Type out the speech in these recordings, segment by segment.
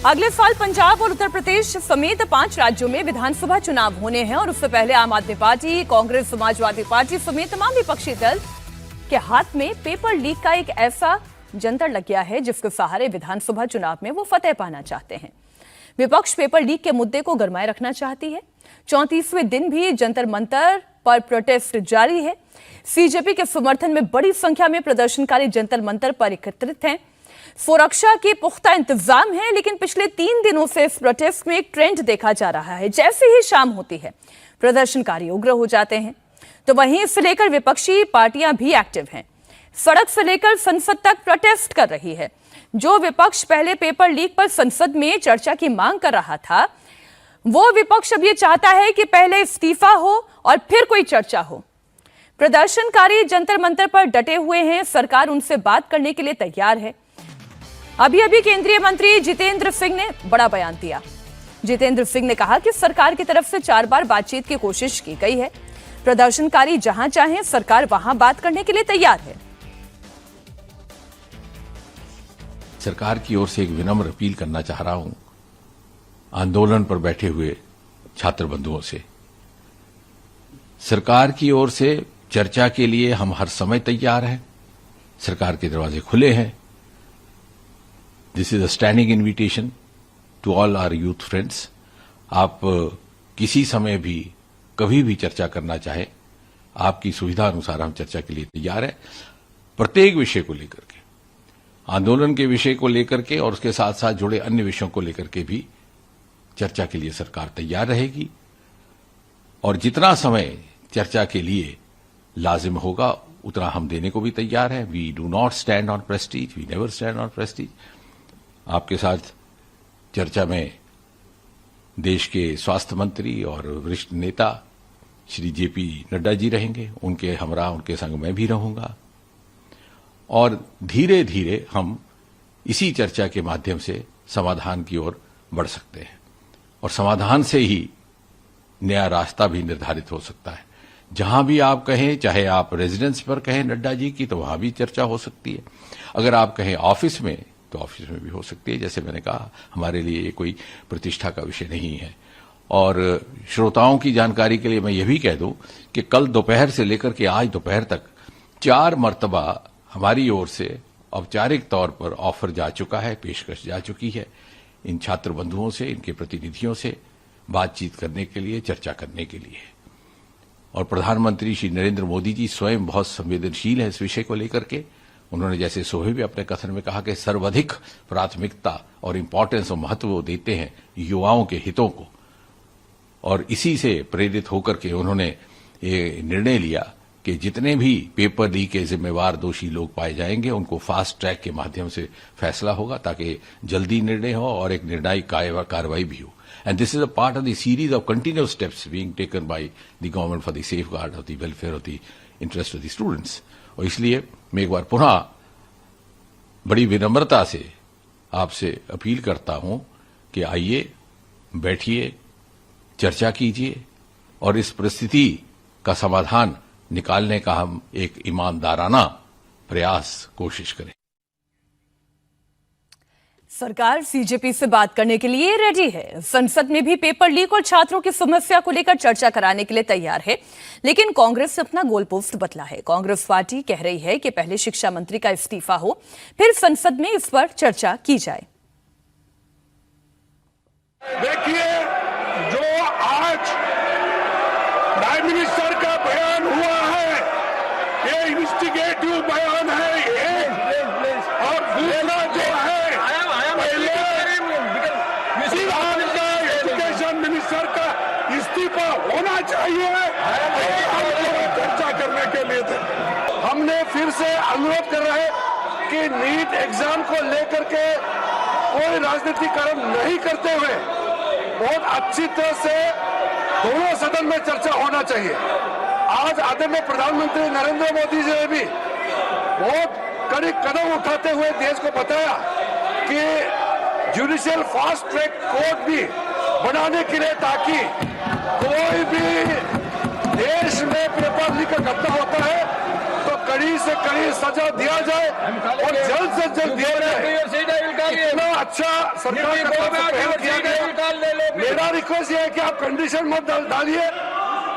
अगले साल पंजाब और उत्तर प्रदेश समेत 5 राज्यों में विधानसभा चुनाव होने हैं और उससे पहले आम आदमी पार्टी, कांग्रेस, समाजवादी पार्टी समेत तमाम विपक्षी दल के हाथ में पेपर लीक का एक ऐसा जंतर लग गया है जिसके सहारे विधानसभा चुनाव में वो फतेह पाना चाहते हैं। विपक्ष पेपर लीक के मुद्दे को गरमाए रखना चाहती है। 34वें दिन भी जंतर मंतर पर प्रोटेस्ट जारी है। सीजेपी के समर्थन में बड़ी संख्या में प्रदर्शनकारी जंतर मंतर पर एकत्रित हैं। सुरक्षा के पुख्ता इंतजाम है, लेकिन पिछले 3 दिनों से इस प्रोटेस्ट में एक ट्रेंड देखा जा रहा है। जैसे ही शाम होती है, प्रदर्शनकारी उग्र हो जाते हैं, तो वहीं इससे लेकर विपक्षी पार्टियां भी एक्टिव हैं। सड़क से लेकर संसद तक प्रोटेस्ट कर रही है। जो विपक्ष पहले पेपर लीक पर संसद में चर्चा की मांग कर रहा था, वो विपक्ष अब ये चाहता है कि पहले इस्तीफा हो और फिर कोई चर्चा हो। प्रदर्शनकारी जंतर मंतर पर डटे हुए हैं, सरकार उनसे बात करने के लिए तैयार है। अभी केंद्रीय मंत्री जितेंद्र सिंह ने बड़ा बयान दिया। जितेंद्र सिंह ने कहा कि सरकार की तरफ से 4 बार बातचीत की कोशिश की गई है। प्रदर्शनकारी जहां चाहें, सरकार वहां बात करने के लिए तैयार है। सरकार की ओर से एक विनम्र अपील करना चाह रहा हूं आंदोलन पर बैठे हुए छात्र बंधुओं से। सरकार की ओर से चर्चा के लिए हम हर समय तैयार हैं। सरकार के दरवाजे खुले हैं। This is a standing invitation to all our youth friends. आप किसी समय भी कभी भी चर्चा करना चाहें, आपकी सुविधा अनुसार हम चर्चा के लिए तैयार हैं। प्रत्येक विषय को लेकर के, आंदोलन के विषय को लेकर के और उसके साथ साथ जुड़े अन्य विषयों को लेकर के भी चर्चा के लिए सरकार तैयार रहेगी। और जितना समय चर्चा के लिए लाजिम होगा उतना हम देने को भी तैयार हैं। We do not stand on prestige, we never stand on prestige. आपके साथ चर्चा में देश के स्वास्थ्य मंत्री और वरिष्ठ नेता श्री जेपी नड्डा जी रहेंगे। उनके हमरा उनके संग मैं भी रहूंगा और धीरे धीरे हम इसी चर्चा के माध्यम से समाधान की ओर बढ़ सकते हैं और समाधान से ही नया रास्ता भी निर्धारित हो सकता है। जहां भी आप कहें, चाहे आप रेजिडेंस पर कहें नड्डा जी की, तो वहां भी चर्चा हो सकती है। अगर आप कहें ऑफिस में, तो ऑफिस में भी हो सकती है। जैसे मैंने कहा, हमारे लिए ये कोई प्रतिष्ठा का विषय नहीं है। और श्रोताओं की जानकारी के लिए मैं ये भी कह दूं कि कल दोपहर से लेकर के आज दोपहर तक 4 मर्तबा हमारी ओर से औपचारिक तौर पर ऑफर जा चुका है, पेशकश जा चुकी है इन छात्र बंधुओं से, इनके प्रतिनिधियों से बातचीत करने के लिए, चर्चा करने के लिए। और प्रधानमंत्री श्री नरेंद्र मोदी जी स्वयं बहुत संवेदनशील है इस विषय को लेकर के। उन्होंने जैसे सुबह भी अपने कथन में कहा कि सर्वाधिक प्राथमिकता और इंपॉर्टेंस और महत्व वो देते हैं युवाओं के हितों को। और इसी से प्रेरित होकर के उन्होंने ये निर्णय लिया कि जितने भी पेपर लीक के जिम्मेवार दोषी लोग पाए जाएंगे उनको फास्ट ट्रैक के माध्यम से फैसला होगा, ताकि जल्दी निर्णय हो और एक निर्णायक कार्रवाई भी हो। And this is a part of the series of continuous steps being taken by the government for the safeguard of the welfare of the interest of the students. और इसलिए मैं एक बार पुनः बड़ी विनम्रता से आपसे अपील करता हूं कि आइए, बैठिए, चर्चा कीजिए और इस परिस्थिति का समाधान निकालने का हम एक ईमानदाराना प्रयास, कोशिश करें। सरकार सीजेपी से बात करने के लिए रेडी है। संसद में भी पेपर लीक और छात्रों की समस्या को लेकर चर्चा कराने के लिए तैयार है, लेकिन कांग्रेस ने अपना गोल पोस्ट बदला है। कांग्रेस पार्टी कह रही है कि पहले शिक्षा मंत्री का इस्तीफा हो, फिर संसद में इस पर चर्चा की जाए। देखिए, जो आज प्राइम मिनिस्टर का बयान हुआ है, ये इन्वेस्टिगेटिव बयान है और दूसरा जो है एजुकेशन मिनिस्टर का इस्तीफा होना चाहिए, चर्चा करने के लिए थे। हमने फिर से अनुरोध कर रहे हैं कि नीट एग्जाम को लेकर के कोई राजनीतिकरण नहीं करते हुए बहुत अच्छी तरह से दोनों सदन में चर्चा होना चाहिए। आज आदरणीय प्रधानमंत्री नरेंद्र मोदी जी ने भी बहुत कड़े कदम उठाते हुए देश को बताया कि जुडिशियल फास्ट ट्रैक कोर्ट भी बनाने के लिए, ताकि कोई भी देश में पेपर लीक का घटना होता है तो कड़ी से कड़ी सजा दिया जाए और जल्द से जल्द दिया जाए। इतना अच्छा सरकार की तरफ से पहल किया गया। मेरा रिक्वेस्ट ये है कि आप कंडीशन मत डालिए,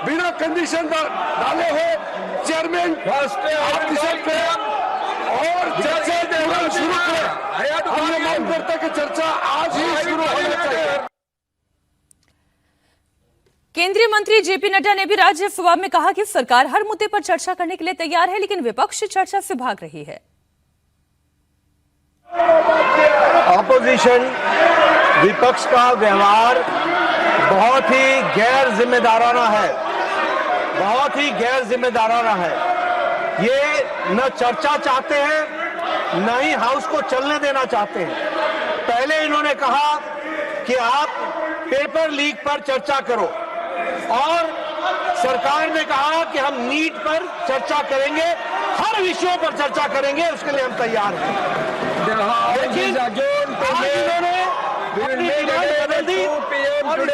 बिना कंडीशन डाले हो चेयरमैन आप डिसाइड करें और चर्चा तुरंत शुरू करें। हम ये मांग करते हैं कि चर्चा आज ही शुरू होना चाहिए। केंद्रीय मंत्री जेपी नड्डा ने भी राज्यसभा में कहा कि सरकार हर मुद्दे पर चर्चा करने के लिए तैयार है, लेकिन विपक्ष चर्चा से भाग रही है। ऑपोजिशन विपक्ष का व्यवहार बहुत ही गैर जिम्मेदाराना है, बहुत ही गैर जिम्मेदाराना है। ये न चर्चा चाहते हैं, न ही हाउस को चलने देना चाहते हैं। पहले इन्होंने कहा कि आप पेपर लीक पर चर्चा करो और सरकार ने कहा कि हम नीट पर चर्चा करेंगे, हर विषयों पर चर्चा करेंगे, उसके लिए हम तैयार हैं। लेकिन आज इन्होंने अपनी डिमांड बदल दी और